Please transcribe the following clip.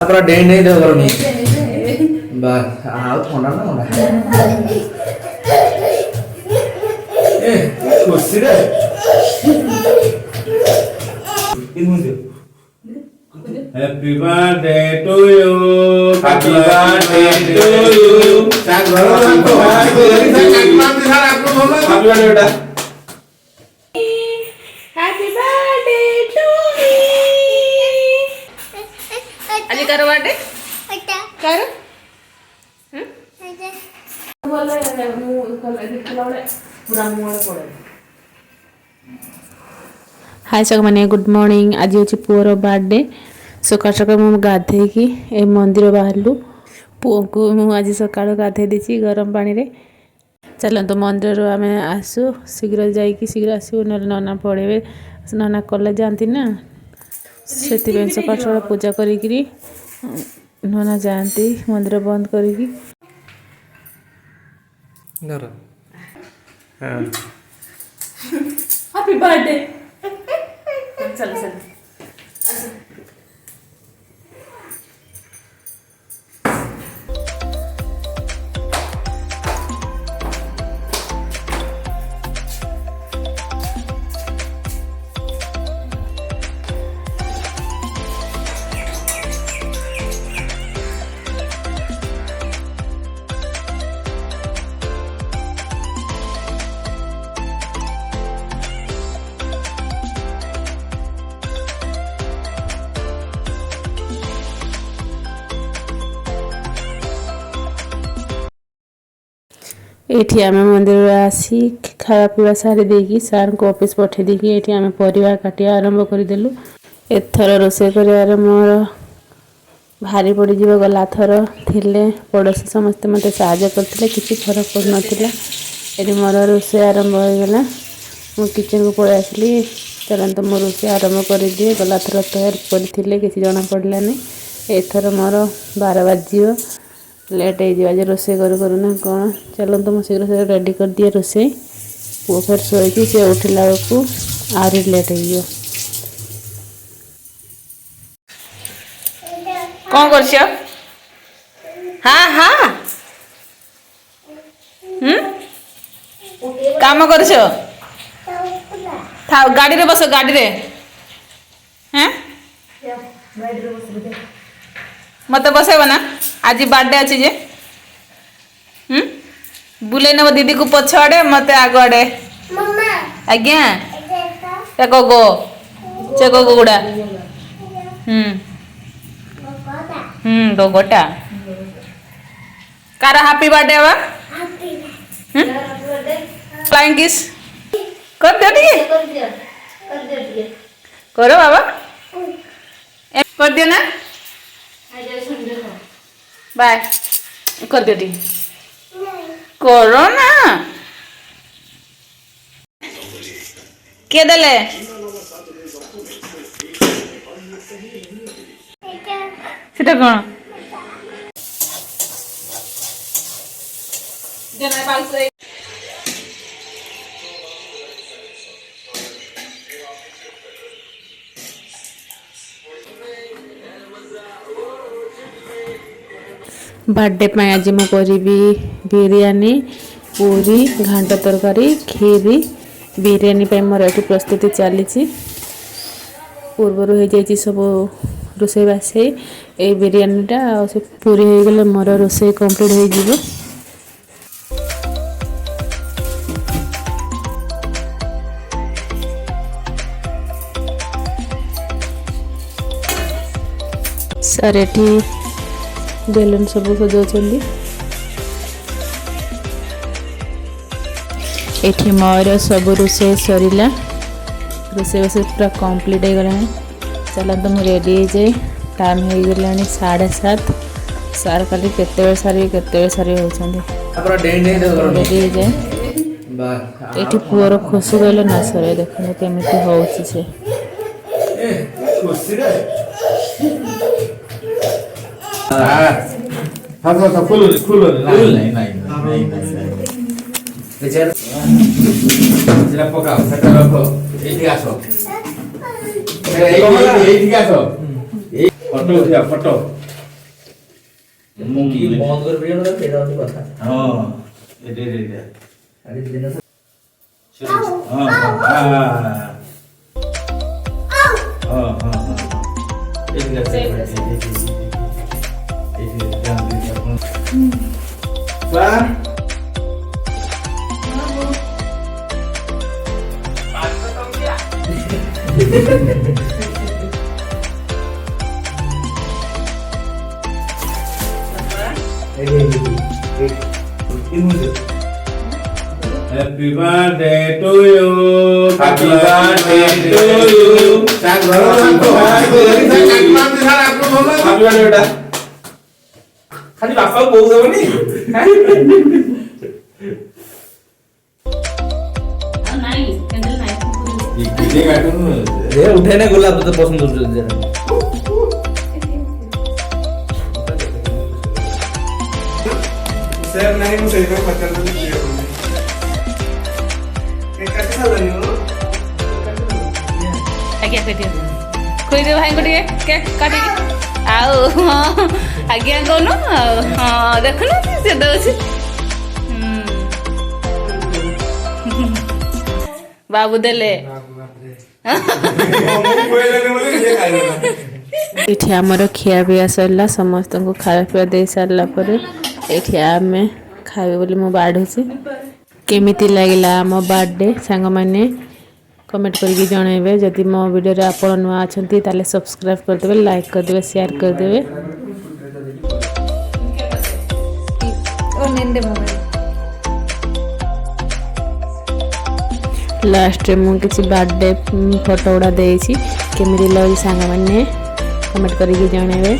पूरा डे नहीं दे गर्मी बस आओ थोड़ा ना होना ए खुशी रे Happy birthday to you. Happy birthday to you. Happy birthday. Happy birthday to me. आज करो बर्थडे करो बोले मुंह खोला पूरा मुंह पड़े हाय सब मैंने गुड मॉर्निंग आज हूँ पुअर बर्थडे सकाल सकाल मुझे गाधे कि मंदिर बाहरलु पुओ को मुझे आज सकाल गाधे देसी गरम पानी रे चलते मंदिर आम आसु शीघ्र जाकि शीघ्र आसू ना नना पढ़े नना कॉलेज जाती ना से सकाल सकाल पूजा करी नना जाती मंदिर बंद करी हैप्पी बर्थडे चल चल एठी आम मंदिर आसी खावा पीवा सारी देकी सार को ऑफिस पठे देकी एठी आम परिवा काटिया आरंभ करदेलु एथर रोसे कर मोर भारी पड़ जीव गला थर थिले पड़ोसी समस्ते मत साहाଯ୍य करते किसी फरक पड़ नाला ये मोर रोसे आरंभ हो गला मु किचन को पड़े आसली चलते मो रोसे आरंभ कर दिए गला थर तैयार करते किसी जना पड़लानी एथर मोर 12 बाजिव लेट हो आज रोसे करूना कौन चलते मुझे शीघ्र रेडी कर दिए रोसे पुओ फिर शोकी सी उठला बेलू आहरी लेट हो कौन कर हाँ हाँ काम कर गाड़ी रे बस गाड़ी रे हैं मत बसैब ना आज बर्थडे अच्छी जे बुले नब दीदी को पछाड़े मत आगड़े आज्ञा गो चेक गुड़ा गोटा कार हैप्पी बर्थडे बा फ्लाइंग किस कर दियो करो बाबा कर दियो ना बाय कर दियो टी करो ना के दले सेटा कौन जना पास बर्थडे पे आज मुझे बिरयानी पूरी घांट तरकारी खीरी बिरयानी पे मोर ये प्रस्तुति चली पूर्वर हो जाए सब रोसे बासे ये बिरयानीटा से पूरी हो गले मोर रोसे कंप्लीट हो जीवो सर एठी बेलून सब सजाउछन्ती एठी मोर सब रोसे सरीला रोसे बस पूरा कंप्लीट हो गला चलते मुझे रेडी हो जाए टाइम हो गला 7:30 सार खाली केते सारी रेडी हो जाए ये पुअर खुशी कहले ना सर देखने केमी होची से फोटो ମୁକି ବନ୍ଦ କରି ପିଅଣ ତ ସେଇଟା ହଉଛି କଥା। ହଁ ଏଠି ଆଜି ଦିନ ହଁ Happy birthday to you. Happy birthday to you. Happy birthday बेटा। खाली बापा को बोल दो नहीं। नहीं कैंडल नहीं ये कार्टून रे उठे ना गुलाब तो पसंद होते जरा। सर नहीं मुझे इतना पता नहीं है। कैसे साल नहीं हो? आज्ञा कर दियो खोई दे भाई को ଟିକେ କେକ୍ କାଟିକି ଆଉ ହଁ ଆଜ୍ଞା କହୁନ ହଁ ଦେଖୁନ ସେ ଦଉଛି ବାବୁ ଦେଲେ ଏଠି ଆମର ଖିଆ ପିଆ ସରିଲା ସମସ୍ତଙ୍କୁ ଖାଇବା ପିଇବା ଦେଇ ସାରିଲା ପରେ ଏଠି ଆମେ ଖାଇବେ ବୋଲି ମୁଁ ବାଢ଼ୁଛି କେମିତି ଲାଗିଲା ଆମ ବାର୍ଥଡେ ସାଙ୍ଗମାନେ कमेंट करके जनइबे जदि मो वीडियो रे आपण नुआ अछंती ताले सब्सक्राइब कर देबे लाइक कर देबे शेयर कर देबे ओ निंदे मोबाइल लास्ट रे मु किसी बर्थडे फोटो उडा देछि केमिति लगी सांग माने कमेंट करके जनइबे।